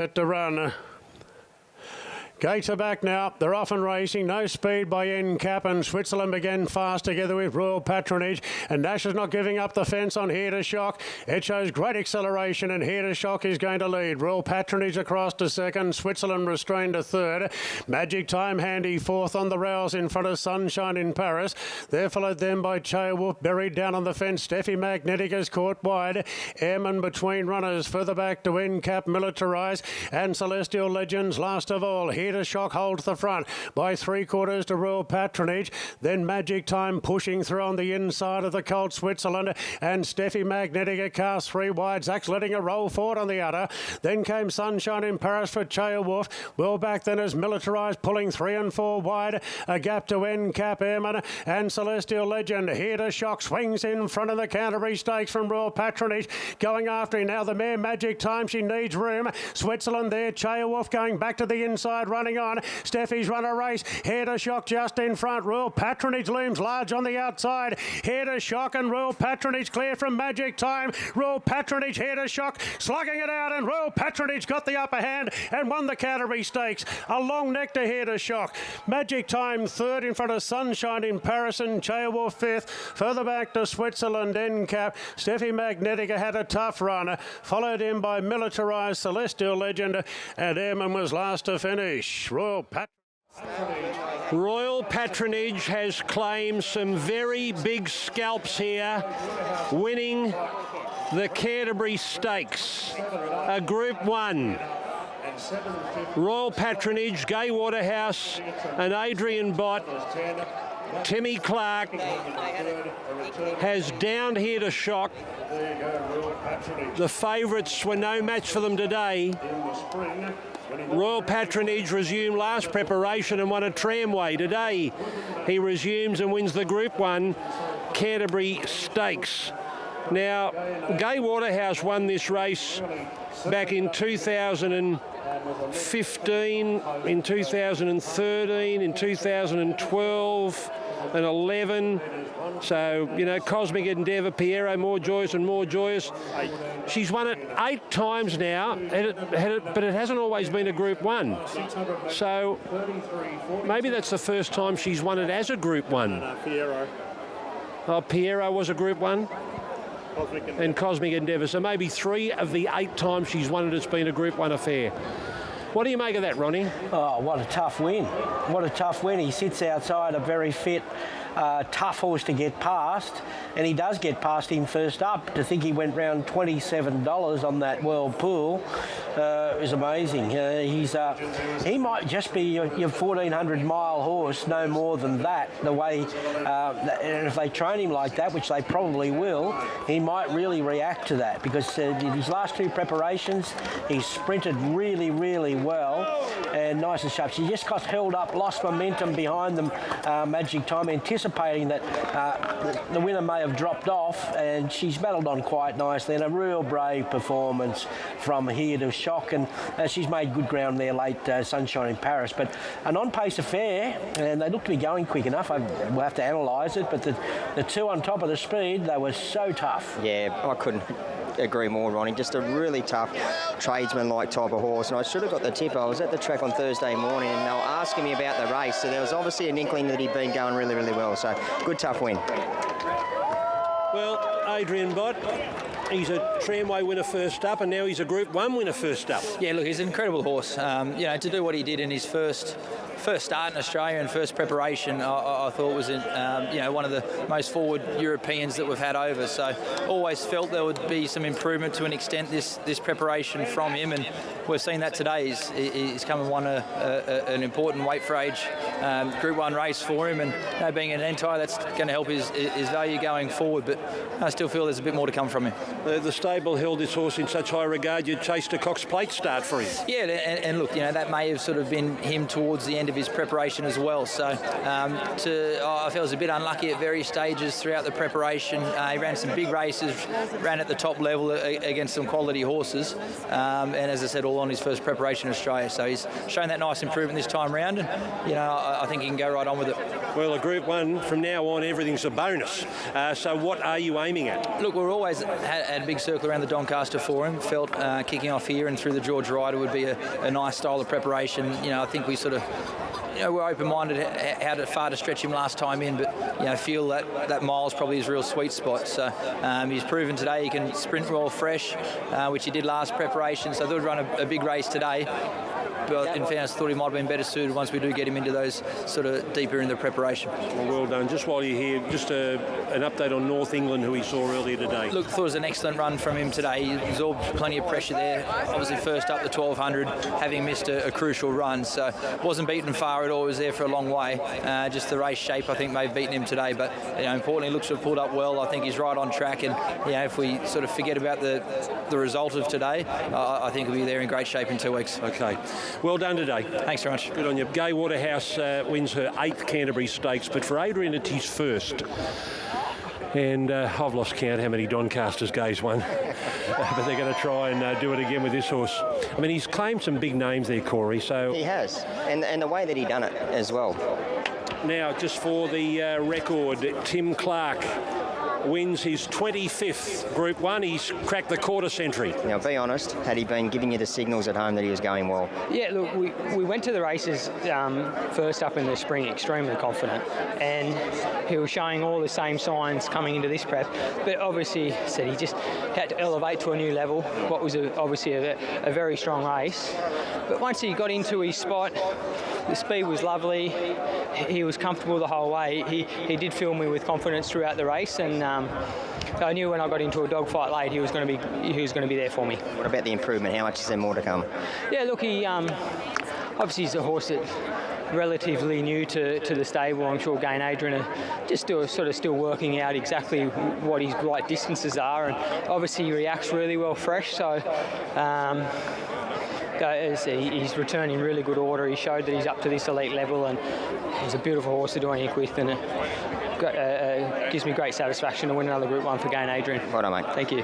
To run. Gates are back now. They're off and racing. No speed by NCAP, and Switzerland began fast together with Royal Patronage. And Nash is not giving up the fence on Here to Shock. It shows great acceleration, and Here to Shock is going to lead. Royal Patronage across to second. Switzerland restrained to third. Magic Time handy fourth on the rails in front of Sunshine in Paris. They're followed then by Wolf, buried down on the fence. Steffi Magnetic is caught wide. Airman between runners. Further back to NCAP, Militarize, and Celestial Legends last of all. Here to Shock holds the front by 3/4 to Royal Patronage. Then Magic Time pushing through on the inside of the Colt Switzerland, and Steffi Magnetic a cast 3 wide. Zach's letting a roll forward on the outer. Then came Sunshine in Paris for Wolf. Well back then as Militarized pulling 3 and 4 wide. A gap to NCAP, Airman, and Celestial Legend. Here to Shock swings in front of the Canterbury Stakes from Royal Patronage. Going after him now, the mare Magic Time. She needs room. Switzerland there. Wolf going back to the inside, running on. Steffi's run a race. Here to Shock just in front. Royal Patronage looms large on the outside. Here to Shock and Royal Patronage clear from Magic Time. Royal Patronage, Here to Shock, slugging it out, and Royal Patronage got the upper hand and won the Canterbury Stakes. A long neck to Here to Shock. Magic Time third in front of Sunshine in Paris, and Wolf fifth. Further back to Switzerland, NCAP. Steffi Magnetica had a tough run, followed in by Militarized, Celestial Legend, and Airman was last to finish. Royal Patronage has claimed some very big scalps here, winning the Canterbury Stakes, a Group 1. Royal Patronage, Gay Waterhouse and ADRIAN BOTT. Timmy Clark has downed Here to Shock. The favourites were no match for them today. Royal Patronage resumed last preparation and won a tramway. Today he resumes and wins the Group 1 Canterbury Stakes. Now, Gay Waterhouse won this race back in 2015, in 2013, in 2012 and 11. So, you know, Cosmic Endeavour, Piero, more joyous and more joyous. She's won it 8 times now, but it hasn't always been a Group 1. So maybe that's the first time she's won it as a Group 1. Oh, Piero was a Group 1. And Cosmic Endeavour. So maybe 3 of the 8 times she's won it, it's been a Group 1 affair. What do you make of that, Ronnie? Oh, what a tough win. What a tough win. He sits outside a very fit, tough horse to get past, and he does get past him first up. To think he went round $27 on that World Pool is amazing. He might just be your 1,400-mile horse, no more than that. The way, and if they train him like that, which they probably will, he might really react to that, because his last 2 preparations, he's sprinted really, really well and nice and sharp. She just got held up, lost momentum behind them, Magic Time, anticipating that the winner may have dropped off, and she's battled on quite nicely, and a real brave performance from Here to Shock, and she's made good ground there late, Sunshine in Paris. But an on-pace affair, and they look to be going quick enough. We'll have to analyse it, but the 2 on top of the speed, they were so tough. Yeah, I couldn't agree more, Ronnie. Just a really tough tradesman-like type of horse, and I should have got the tip. I was at the track on Thursday morning, and they were asking me about the race, so there was obviously an inkling that he'd been going really, really well. So good, tough win. Well, ADRIAN BOTT, he's a tramway winner first up, and now he's a Group 1 winner first up. Yeah, look, he's an incredible horse. You know, to do what he did in his first start in Australia and first preparation, I thought was you know, one of the most forward Europeans that we've had over. So always felt there would be some improvement to an extent this preparation from him, and we've seen that today. He's come and won an important weight for age Group 1 race for him, and you know, being an entire, that's going to help his value going forward. But I still feel there's a bit more to come from him. The stable held this horse in such high regard, you chased a Cox Plate start for him. Yeah, and look, you know, that may have sort of been him towards the end of his preparation as well. So I felt he was a bit unlucky at various stages throughout the preparation. He ran some big races, ran at the top level against some quality horses, and as I said, all on his first preparation in Australia. So he's shown that nice improvement this time round, and I think he can go right on with it. Well, a Group 1, from now on, everything's a bonus. So what are you aiming at? Look, we've always had a big circle around the Doncaster for him. Felt kicking off here and through the George Ryder would be a nice style of preparation. I think we sort of we're open-minded how far to stretch him last time in, but feel that mile's probably his real sweet spot. So he's proven today he can sprint well fresh, which he did last preparation. So I thought he'd run a big race today. But in fairness, I thought he might have been better suited once we do get him into those sort of deeper in the preparation. Well done. Just while you're here, just an update on North England, who we saw earlier today. Look, I thought it was an excellent run from him today. He absorbed plenty of pressure there. Obviously first up the 1200, having missed a crucial run. So wasn't beaten far at all. He was there for a long way. Just the race shape, I think, may have beaten him today. But importantly, looks to have pulled up well. I think he's right on track. And if we sort of forget about the result of today, I think he'll be there in great shape in 2 weeks. Okay. Well done today. Thanks very much. Good on you. Gay Waterhouse wins her 8th Canterbury Stakes, but for Adrian it's his first. And I've lost count how many Doncasters Gay's won. But they're going to try and do it again with this horse. I mean, he's claimed some big names there, Corey. So he has, and the way that he done it as well. Now, just for the record, Tim Clark wins his 25th Group 1. He's cracked the quarter century. Now, be honest, had he been giving you the signals at home that he was going well? Yeah, look, we went to the races first up in the spring extremely confident, and he was showing all the same signs coming into this prep, but obviously said he just had to elevate to a new level, what was obviously a very strong race. But once he got into his spot, the speed was lovely. He was comfortable the whole way. He did fill me with confidence throughout the race, and I knew when I got into a dogfight late, he was going to be there for me. What about the improvement? How much is there more to come? Yeah, look, he obviously he's a horse that relatively new to the stable. I'm sure Gay and Adrian are just still working out exactly what his right distances are, and obviously he reacts really well fresh. So. He's returning really good order. He showed that he's up to this elite level, and he's a beautiful horse to do anything with, and it gives me great satisfaction to win another Group 1 for Gay and Adrian. Well done, mate. Thank you.